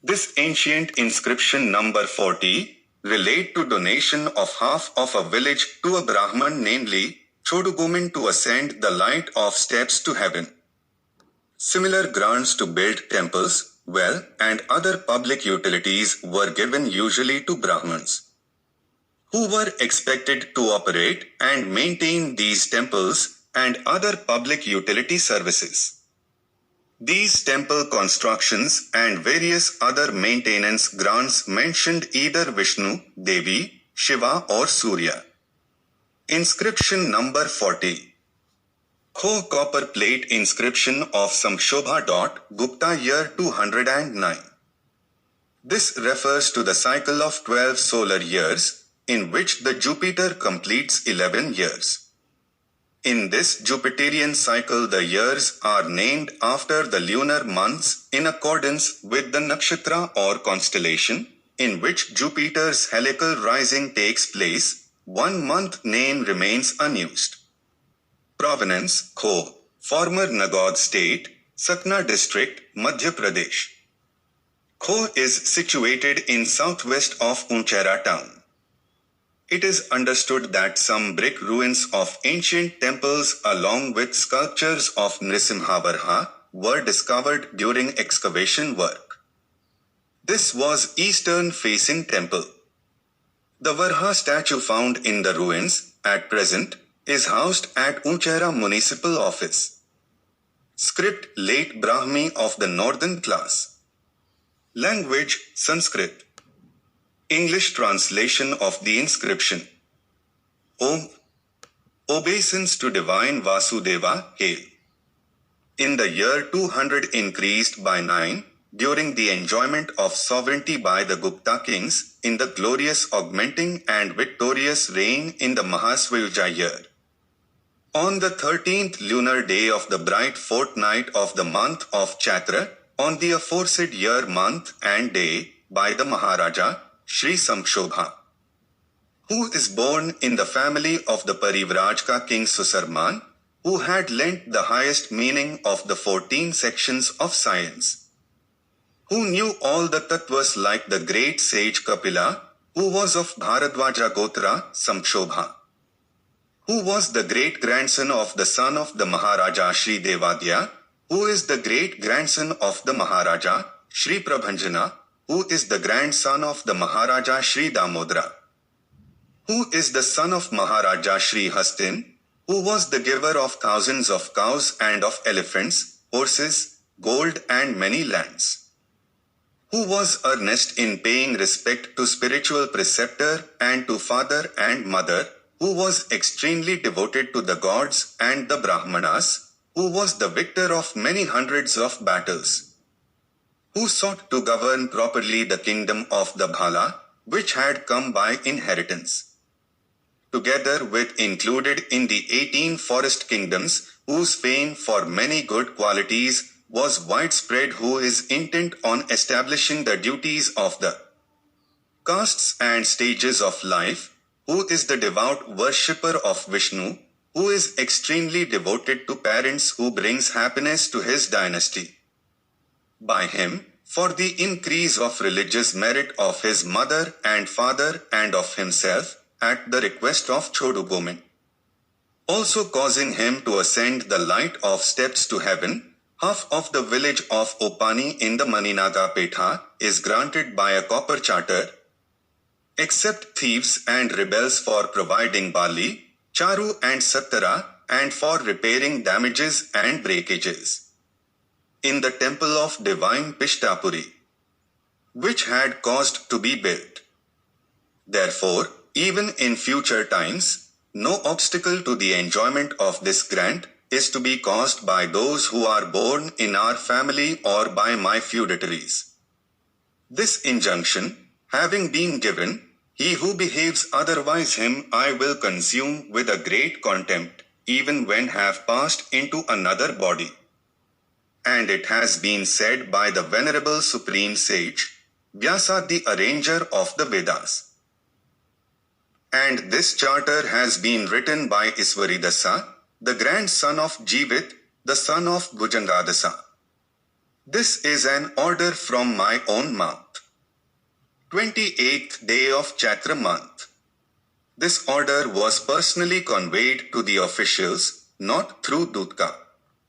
This ancient inscription number 40 relate to donation of half of a village to a Brahman, namely Chodugomin, to ascend the light of steps to heaven. Similar grants to build temples, well, and other public utilities were given usually to Brahmins, who were expected to operate and maintain these temples and other public utility services. These temple constructions and various other maintenance grants mentioned either Vishnu, Devi, Shiva or Surya. Inscription number 40. Khoh copper plate inscription of Samkshobha. Gupta year 209. This refers to the cycle of 12 solar years, in which the Jupiter completes 11 years. In this Jupiterian cycle, the years are named after the lunar months in accordance with the nakshatra or constellation, in which Jupiter's heliacal rising takes place. 1 month name remains unused. Provenance, Khoh, former Nagaudh state, Satna district, Madhya Pradesh. Khoh is situated in southwest of Unchehara town. It is understood that some brick ruins of ancient temples along with sculptures of Nrisimha Varaha were discovered during excavation work. This was eastern-facing temple. The Varaha statue found in the ruins, at present, is housed at Unchehara Municipal Office. Script late Brahmi of the northern class. Language Sanskrit. English translation of the inscription. Om. Obeisance to divine Vasudeva, hail. In the year 200 increased by 9, during the enjoyment of sovereignty by the Gupta kings, in the glorious augmenting and victorious reign in the Mahasvayuja year. On the 13th lunar day of the bright fortnight of the month of Chatra, on the aforesaid year, month and day, by the Maharaja, Shri Samkshobha, who is born in the family of the Parivrajka king Susarman, who had lent the highest meaning of the 14 sections of science, who knew all the tattvas like the great sage Kapila, who was of Bharadwaja Gotra, Samkshobha, who was the great-grandson of the son of the Maharaja Shri Devadya, who is the great-grandson of the Maharaja Shri Prabhanjana, who is the grandson of the Maharaja Shri Damodara, who is the son of Maharaja Shri Hastin, who was the giver of thousands of cows and of elephants, horses, gold and many lands, who was earnest in paying respect to spiritual preceptor and to father and mother, who was extremely devoted to the gods and the Brahmanas, who was the victor of many hundreds of battles, who sought to govern properly the kingdom of the Bhala, which had come by inheritance, together with included in the 18 forest kingdoms, whose fame for many good qualities was widespread, who is intent on establishing the duties of the castes and stages of life, who is the devout worshipper of Vishnu, who is extremely devoted to parents, who brings happiness to his dynasty by him, for the increase of religious merit of his mother and father and of himself, at the request of Chodugomin, also causing him to ascend the light of steps to heaven. Half of the village of Opani in the Maninaga Petha is granted by a copper charter, except thieves and rebels, for providing Bali, Charu and Sattara, and for repairing damages and breakages in the temple of divine Pishtapuri, which had caused to be built. Therefore, even in future times, no obstacle to the enjoyment of this grant is to be caused by those who are born in our family or by my feudatories. This injunction, having been given, he who behaves otherwise him I will consume with a great contempt, even when have passed into another body. And it has been said by the venerable supreme sage, Vyasa, the arranger of the Vedas. And this charter has been written by Iswaridasa, the grandson of Jivit, the son of Bhujangadasa. This is an order from my own mouth. 28th day of Chaitra month. This order was personally conveyed to the officials, not through Dutka.